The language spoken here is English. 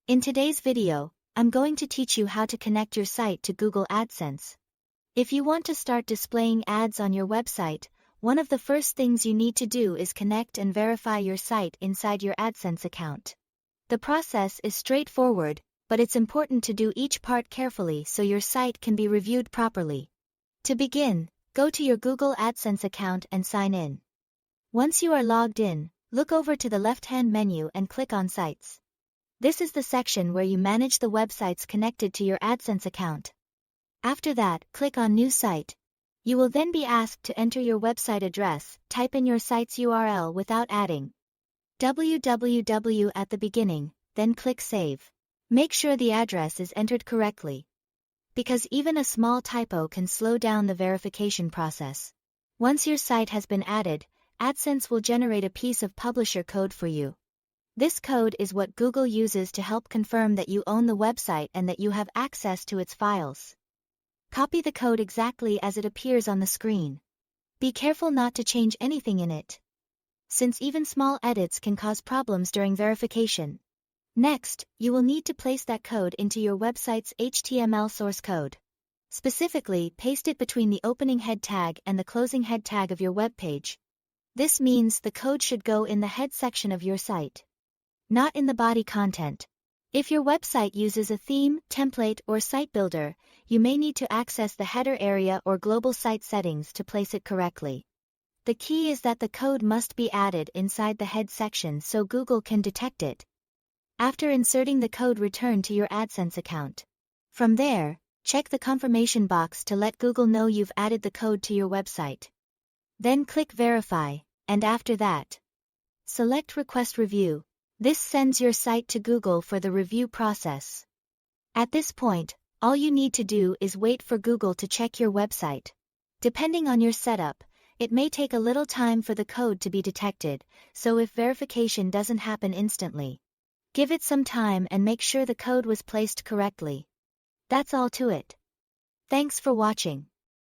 In today's video, I'm going to teach you how to connect your site to Google AdSense. If you want to start displaying ads on your website, one of the first things you need to do is connect and verify your site inside your AdSense account. The process is straightforward, but it's important to do each part carefully so your site can be reviewed properly. To begin, go to your Google AdSense account and sign in. Once you are logged in, look over to the left-hand menu and click on Sites. This is the section where you manage the websites connected to your AdSense account. After that, click on New Site. You will then be asked to enter your website address. Type in your site's URL without adding www at the beginning, then click Save. Make sure the address is entered correctly, because even a small typo can slow down the verification process. Once your site has been added, AdSense will generate a piece of publisher code for you. This code is what Google uses to help confirm that you own the website and that you have access to its files. Copy the code exactly as it appears on the screen. Be careful not to change anything in it, since even small edits can cause problems during verification. Next, you will need to place that code into your website's HTML source code. Specifically, paste it between the opening head tag and the closing head tag of your web page. This means the code should go in the head section of your site, not in the body content. If your website uses a theme, template, or site builder, you may need to access the header area or global site settings to place it correctly. The key is that the code must be added inside the head section so Google can detect it. After inserting the code, return to your AdSense account. From there, check the confirmation box to let Google know you've added the code to your website. Then click Verify, and after that, select Request Review. This sends your site to Google for the review process. At this point, all you need to do is wait for Google to check your website. Depending on your setup, it may take a little time for the code to be detected, so if verification doesn't happen instantly, give it some time and make sure the code was placed correctly. That's all to it. Thanks for watching.